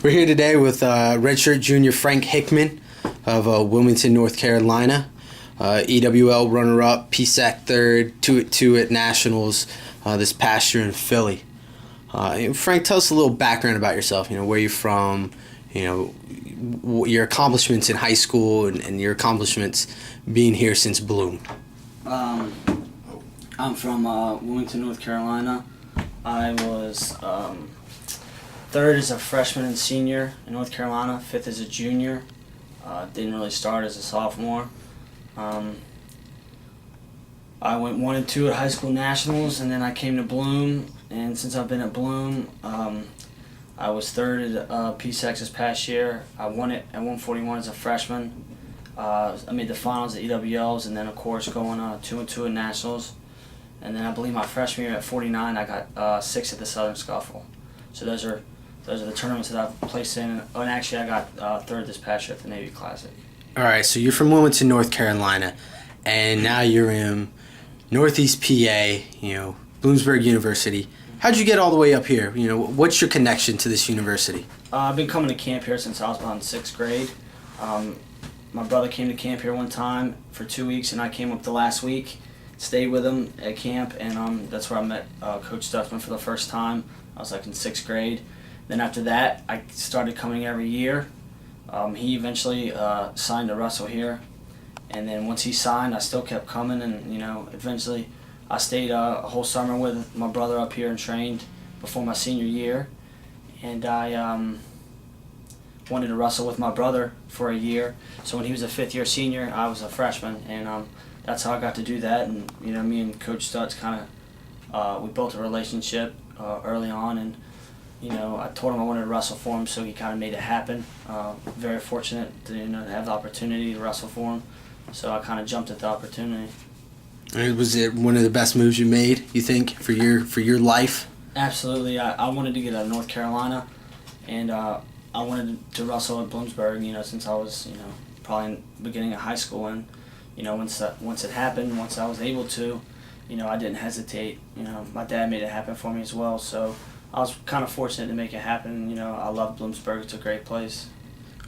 We're here today with redshirt junior Frank Hickman of Wilmington, North Carolina. EWL runner-up, PSAC third, 2 at Nationals this past year in Philly. Frank, tell us a little background about yourself. Where you're from, your accomplishments in high school and your accomplishments being here since Bloom. I'm from Wilmington, North Carolina. I was third as a freshman and senior in North Carolina, fifth as a junior. Didn't really start as a sophomore. I went 1 and 2 at high school nationals, and then I came to Bloom. And since I've been at Bloom, I was third at PSAC this past year. I won it at 141 as a freshman. I made the finals at EWLs, and then of course going 2 and 2 at nationals. And then I believe my freshman year at 49, I got 6th at the Southern Scuffle. So those are the tournaments that I've placed in. Oh, and actually I got third this past year at the Navy Classic. All right, so you're from Wilmington, North Carolina, and now you're in Northeast PA, Bloomsburg University. How'd you get all the way up here? What's your connection to this university? I've been coming to camp here since I was about in 6th grade. My brother came to camp here one time for 2 weeks, and I came up the last week, stayed with him at camp, and that's where I met Coach Stutzman for the first time. I was like in 6th grade. Then after that, I started coming every year. He eventually signed to Russell here, and then once he signed, I still kept coming, and eventually I stayed a whole summer with my brother up here and trained before my senior year, and I wanted to wrestle with my brother for a year. So when he was a 5th-year senior, I was a freshman, and that's how I got to do that. And me and Coach Stutz we built a relationship early on, and I told him I wanted to wrestle for him, so he kind of made it happen. Very fortunate to have the opportunity to wrestle for him, so I kind of jumped at the opportunity. And was it one of the best moves you made, you think, for your life? Absolutely. I wanted to get out of North Carolina, and I wanted to wrestle at Bloomsburg, since I was, probably in the beginning of high school. And, once it happened, once I was able to, I didn't hesitate. My dad made it happen for me as well, so I was kind of fortunate to make it happen. I love Bloomsburg. It's a great place.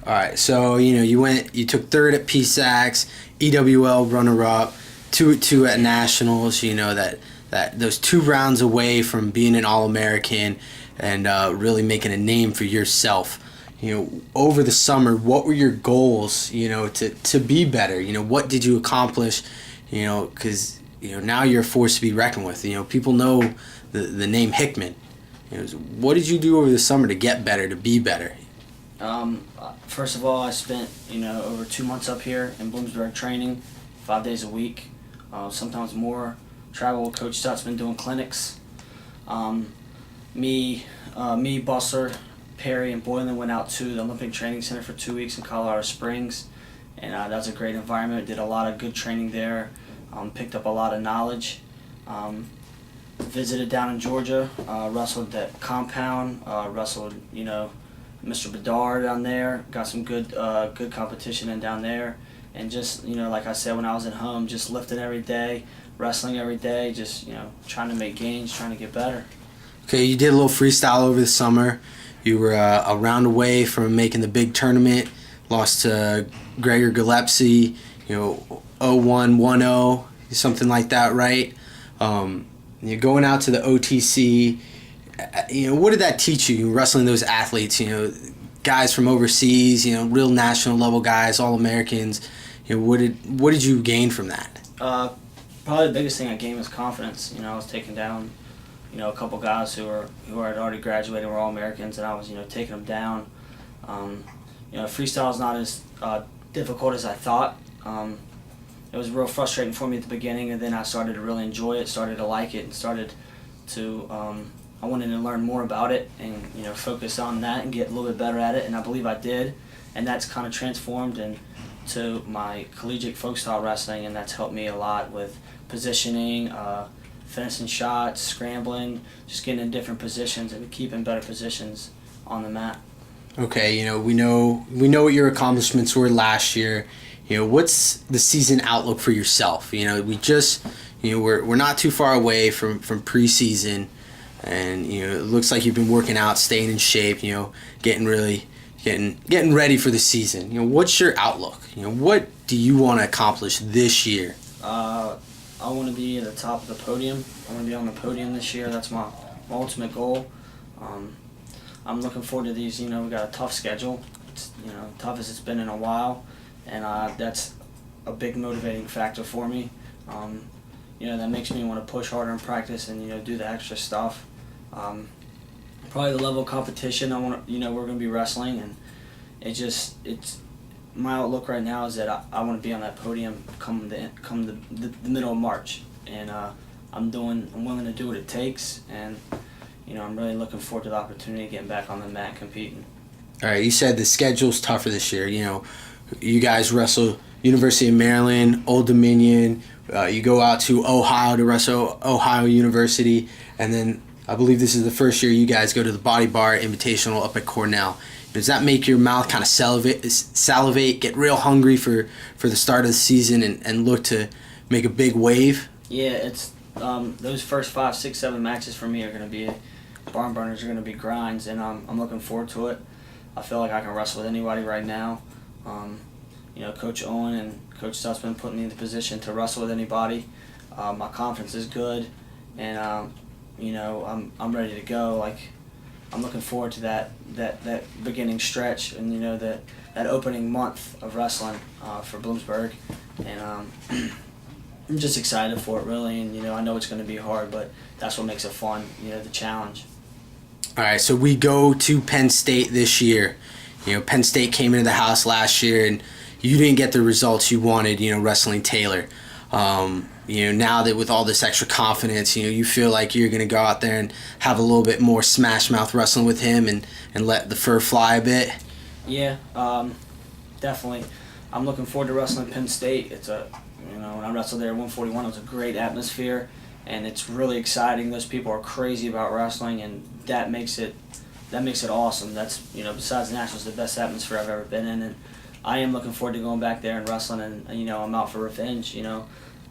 All right, so, you took third at PSACs, EWL runner-up, 2 at Nationals, that those 2 rounds away from being an All-American and really making a name for yourself. Over the summer, what were your goals, to be better? What did you accomplish? Because, now you're a force to be reckoned with. People know the name Hickman. What did you do over the summer to get better, to be better? First of all, I spent, over 2 months up here in Bloomsburg training 5 days a week. Sometimes more. Travel with Coach Stutzman doing clinics. Me, Bussler, Perry, and Boylan went out to the Olympic Training Center for 2 weeks in Colorado Springs, and that was a great environment. Did a lot of good training there. Picked up a lot of knowledge. Visited down in Georgia. Wrestled at Compound. Wrestled, Mr. Bedard down there. Got some good competition in down there. And just, like I said, when I was at home, just lifting every day, wrestling every day, just, trying to make gains, trying to get better. Okay, you did a little freestyle over the summer. You were a round away from making the big tournament. Lost to Gregor Gillespie, 0-1-1-0, something like that, right? You're going out to the OTC. What did that teach you, wrestling those athletes, guys from overseas, real national level guys, All-Americans? What did you gain from that? Probably the biggest thing I gained was confidence. I was taking down, a couple guys who had already graduated, were All-Americans, and I was, taking them down. Freestyle is not as difficult as I thought. It was real frustrating for me at the beginning, and then I started to really enjoy it, started to like it, and started to I wanted to learn more about it and focus on that and get a little bit better at it, and I believe I did, and that's kind of transformed into my collegiate folk style wrestling, and that's helped me a lot with positioning, finishing shots, scrambling, just getting in different positions and keeping better positions on the mat. Okay, we know what your accomplishments were last year. What's the season outlook for yourself? We just, we're not too far away from preseason. and it looks like you've been working out, staying in shape. Getting ready for the season. What's your outlook? What do you want to accomplish this year? I want to be at the top of the podium. I want to be on the podium this year. That's my ultimate goal. I'm looking forward to these. We got a tough schedule. It's tough as it's been in a while, and that's a big motivating factor for me. That makes me want to push harder in practice and do the extra stuff. Probably the level of competition we're going to be wrestling, and it's my outlook right now is that I want to be on that podium come the middle of March, and I'm willing to do what it takes, and I'm really looking forward to the opportunity of getting back on the mat and competing. All right, you said the schedule's tougher this year. You guys wrestle University of Maryland, Old Dominion. You go out to Ohio to wrestle Ohio University, and then I believe this is the first year you guys go to the Body Bar Invitational up at Cornell. Does that make your mouth kind of salivate, get real hungry for the start of the season and look to make a big wave? Yeah, it's those first 5, 6, 7 matches for me are going to be barn burners, are going to be grinds, and I'm looking forward to it. I feel like I can wrestle with anybody right now. Coach Owen and Coach Stutzman put me in the position to wrestle with anybody. My confidence is good, and I'm ready to go. Like, I'm looking forward to that beginning stretch and that opening month of wrestling for Bloomsburg, and I'm just excited for it really. And I know it's going to be hard, but that's what makes it fun. The challenge. All right, so we go to Penn State this year. Penn State came into the house last year, and you didn't get the results you wanted. Wrestling Taylor. Now that with all this extra confidence, you feel like you're going to go out there and have a little bit more smash mouth wrestling with him and let the fur fly a bit. Yeah, definitely. I'm looking forward to wrestling Penn State. It's when I wrestled there at 141, it was a great atmosphere, and it's really exciting. Those people are crazy about wrestling, and that makes it awesome. That's besides Nationals, the best atmosphere I've ever been in, and I am looking forward to going back there and wrestling, and I'm out for revenge.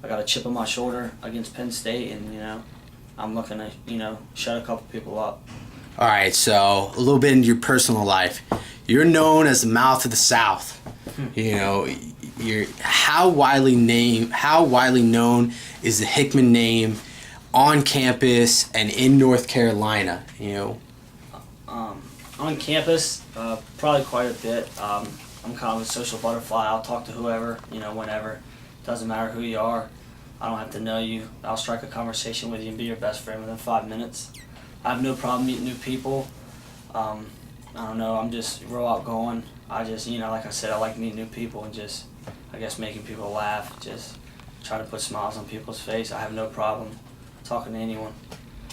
I got a chip on my shoulder against Penn State, and I'm looking to shut a couple people up. All right, so a little bit into your personal life. You're known as the mouth of the South. You're how widely known is the Hickman name on campus and in North Carolina? On campus, probably quite a bit. I'm kind of a social butterfly. I'll talk to whoever, whenever. Doesn't matter who you are. I don't have to know you. I'll strike a conversation with you and be your best friend within 5 minutes. I have no problem meeting new people. I don't know. I'm just real outgoing. I just, like I said, I like meeting new people and just, I guess, making people laugh. Just try to put smiles on people's face. I have no problem talking to anyone.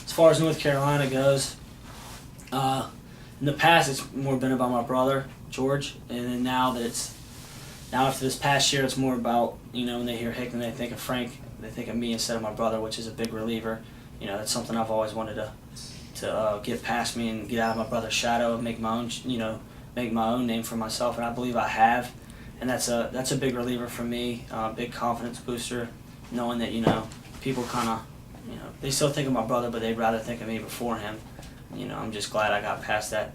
As far as North Carolina goes, in the past it's more been about my brother, George, and then now after this past year, it's more about, when they hear Hickman, they think of Frank, they think of me instead of my brother, which is a big reliever. That's something I've always wanted to get past me and get out of my brother's shadow and make my own name for myself, and I believe I have. And that's a big reliever for me, big confidence booster, knowing that, people kind of, they still think of my brother, but they'd rather think of me before him. I'm just glad I got past that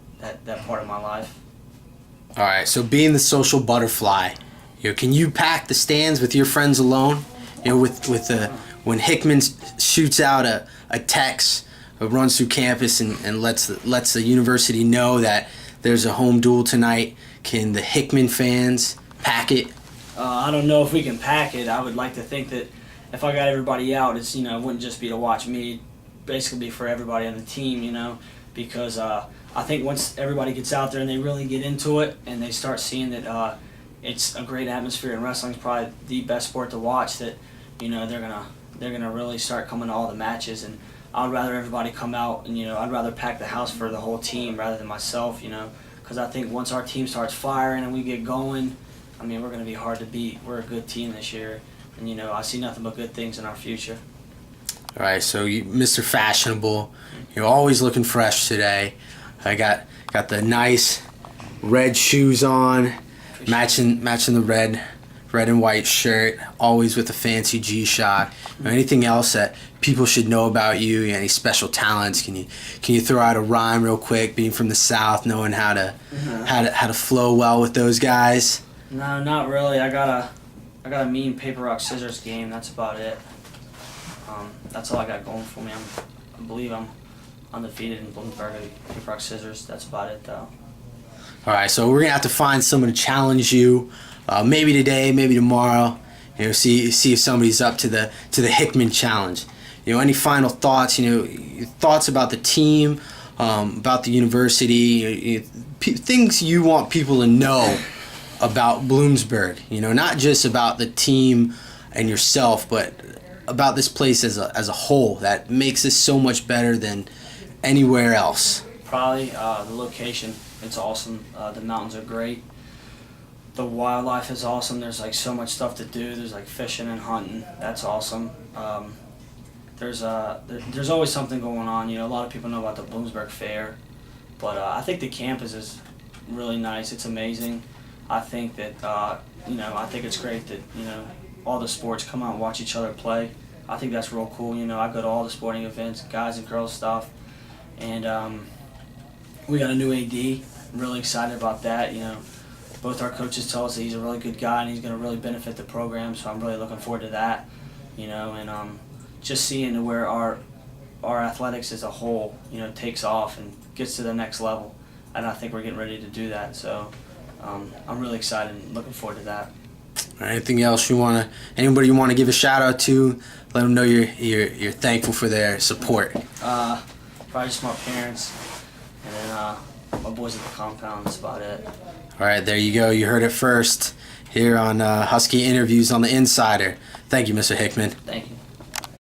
part of my life. All right, so being the social butterfly, can you pack the stands with your friends alone? When Hickman shoots out a text, runs through campus and lets the university know that there's a home duel tonight, can the Hickman fans pack it? I don't know if we can pack it. I would like to think that if I got everybody out, it wouldn't just be to watch me, basically be for everybody on the team, because I think once everybody gets out there and they really get into it and they start seeing that it's a great atmosphere and wrestling is probably the best sport to watch, that they're gonna really start coming to all the matches. And I'd rather everybody come out and I'd rather pack the house for the whole team rather than myself, because I think once our team starts firing and we get going, we're gonna be hard to beat. We're a good team this year, and I see nothing but good things in our future. All right, so you, Mr. Fashionable, you're always looking fresh today. I got the nice red shoes on, matching the red red and white shirt, always with a fancy G-Shock. Anything else that people should know about you? Any special talents? Can you throw out a rhyme real quick? Being from the South, knowing how to flow well with those guys. No, not really. I got a mean paper rock scissors game. That's about it. That's all I got going for me. I believe I'm undefeated in Bloomsburg paper rock scissors. That's about it though. All right, so we're gonna have to find someone to challenge you. Maybe today, maybe tomorrow. See if somebody's up to the Hickman challenge. Any final thoughts? Your thoughts about the team, about the university, things you want people to know about Bloomsburg. Not just about the team and yourself, but about this place as a whole that makes this so much better than anywhere else. Probably the location. It's awesome. The mountains are great. The wildlife is awesome. There's so much stuff to do. There's fishing and hunting. That's awesome. There's always something going on. A lot of people know about the Bloomsburg Fair, but I think the campus is really nice. It's amazing. I think that I think it's great that all the sports come out and watch each other play. I think that's real cool. I go to all the sporting events, guys and girls stuff, and we got a new AD. I'm really excited about that. Both our coaches tell us that he's a really good guy and he's going to really benefit the program, so I'm really looking forward to that. And just seeing where our athletics as a whole, takes off and gets to the next level, and I think we're getting ready to do that. So I'm really excited and looking forward to that. Anything else anybody you want to give a shout out to? Let them know you're thankful for their support. Probably just my parents, and then my boys at the compound. That's about it. All right, there you go. You heard it first here on Husky Interviews on the Insider. Thank you, Mr. Hickman. Thank you.